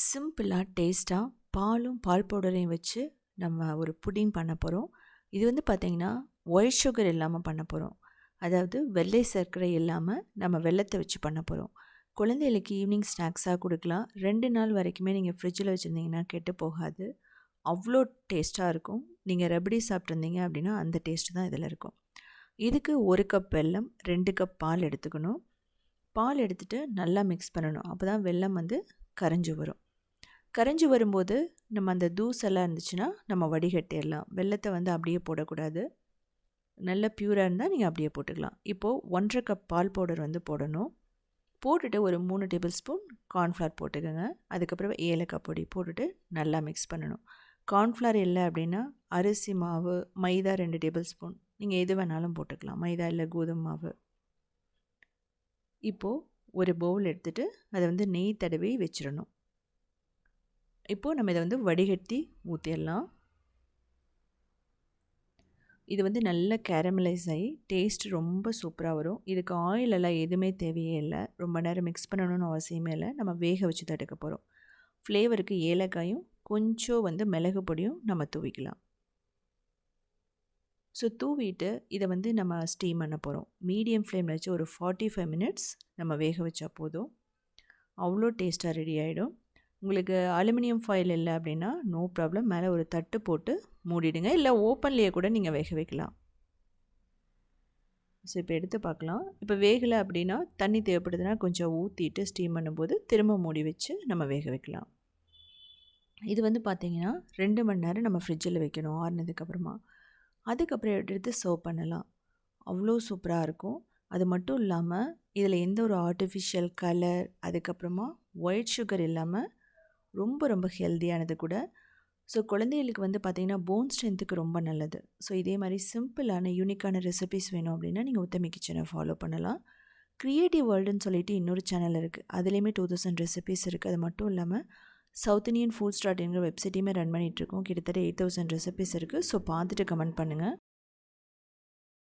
சிம்பிளாக டேஸ்ட்டாக பாலும் பால் பவுடரையும் வச்சு நம்ம ஒரு புடிங் பண்ண போகிறோம். இது வந்து பார்த்திங்கன்னா ஒயிட் சுகர் இல்லாமல் பண்ண போகிறோம். அதாவது வெள்ளை சர்க்கரை இல்லாமல் நம்ம வெல்லத்தை வச்சு பண்ண போகிறோம். குழந்தைகளுக்கு ஈவினிங் ஸ்நாக்ஸாக கொடுக்கலாம். 2 நாள் வரைக்குமே நீங்கள் ஃப்ரிட்ஜில் வச்சுருந்தீங்கன்னா கெட்டு போகாது. அவ்வளோ டேஸ்ட்டாக இருக்கும். நீங்கள் ரபடி சாப்பிட்ருந்தீங்க அப்படின்னா அந்த டேஸ்ட்டு தான் இதில் இருக்கும். இதுக்கு 1 கப் வெல்லம், 2 கப் பால் எடுத்துக்கணும். பால் எடுத்துகிட்டு நல்லா மிக்ஸ் பண்ணணும். அப்போ தான் வெல்லம் வந்து கரைஞ்சி வரும். கரைஞ்சி வரும்போது நம்ம அந்த தூசெல்லாம் இருந்துச்சுன்னா நம்ம வடிகட்டிடலாம். வெல்லத்தை வந்து அப்படியே போடக்கூடாது. நல்ல பியூராக இருந்தால் நீங்கள் அப்படியே போட்டுக்கலாம். இப்போது 1.5 கப் பால் பவுடர் வந்து போடணும். போட்டுட்டு ஒரு 3 டேபிள் ஸ்பூன் கார்ன்ஃப்ளவர் போட்டுக்கோங்க. அதுக்கப்புறம் ஏலக்காய் பொடி போட்டுட்டு நல்லா மிக்ஸ் பண்ணணும். கார்ன்ஃப்ளவர் இல்லை அப்படின்னா அரிசி மாவு, மைதா 2 டேபிள் ஸ்பூன் நீங்கள் எது வேணாலும் போட்டுக்கலாம். மைதா இல்லை கோதுமை மாவு. இப்போது ஒரு பவுல் எடுத்துகிட்டு அதை வந்து நெய் தடவி வச்சிடணும். இப்போது நம்ம இதை வந்து வடிகட்டி ஊற்றிடலாம். இது வந்து நல்லா கேரமலைஸ் ஆகி டேஸ்ட் ரொம்ப சூப்பராக வரும். இதுக்கு ஆயிலெல்லாம் எதுவுமே தேவையே இல்லை. ரொம்ப நேரம் மிக்ஸ் பண்ணணும்னு அவசியமே இல்லை. நம்ம வேக வச்சு தான் எடுக்க போகிறோம். ஃப்ளேவருக்கு ஏலக்காயும் கொஞ்சம் வந்து மிளகு பொடியும் நம்ம தூவிக்கலாம். ஸோ தூவிட்டு இதை வந்து நம்ம ஸ்டீம் பண்ண போகிறோம். மீடியம் ஃப்ளேமில் வச்சு ஒரு 45 மினிட்ஸ் நம்ம வேக வச்சா போதும். அவ்வளோ டேஸ்ட்டாக ரெடி ஆகிடும். உங்களுக்கு அலுமினியம் ஃபாயில் இல்லை அப்படின்னா நோ ப்ராப்ளம், மேலே ஒரு தட்டு போட்டு மூடிடுங்க. இல்லை ஓப்பன்லேயே கூட நீங்கள் வேக வைக்கலாம். ஸோ இப்போ எடுத்து பார்க்கலாம். இப்போ வேகலை அப்படின்னா தண்ணி தேவைப்படுதுன்னா கொஞ்சம் ஊற்றிட்டு ஸ்டீம் பண்ணும்போது திரும்ப மூடி வச்சு நம்ம வேக வைக்கலாம். இது வந்து பார்த்திங்கன்னா 2 மணி நேரம் நம்ம ஃப்ரிட்ஜில் வைக்கணும் ஆறுனதுக்கப்புறமா. அதுக்கப்புறம் எடுத்து சர்வ் பண்ணலாம். அவ்வளோ சூப்பராக இருக்கும். அது மட்டும் இல்லாமல் இதில் எந்த ஒரு ஆர்டிஃபிஷியல் கலர், அதுக்கப்புறமா ஒயிட் சுகர் இல்லாமல் ரொம்ப ரொம்ப ஹெல்த்தியானது கூட. ஸோ குழந்தைகளுக்கு வந்து பார்த்திங்கன்னா போன் ஸ்ட்ரென்த்துக்கு ரொம்ப நல்லது. ஸோ இதே மாதிரி சிம்பிளான யூனிக்கான ரெசிபிஸ் வேணும் அப்படின்னா நீங்கள் உத்தமி கிச்சனை ஃபாலோ பண்ணலாம். க்ரியேட்டிவ் வேர்ல்டுன்னு சொல்லிட்டு இன்னொரு சேனல் இருக்குது. அதுலேயுமே 2000 ரெசிபிஸ் இருக்குது. அது மட்டும் இல்லாமல் சவுத் இந்தியன் ஃபுட்ஸ்.inங்கிற வெப்சைட்டையுமே ரன் பண்ணிகிட்ருக்கோம். கிட்டத்தட்ட 8000 ரெசிபிஸ் இருக்குது. ஸோ பார்த்துட்டு கமெண்ட் பண்ணுங்கள்.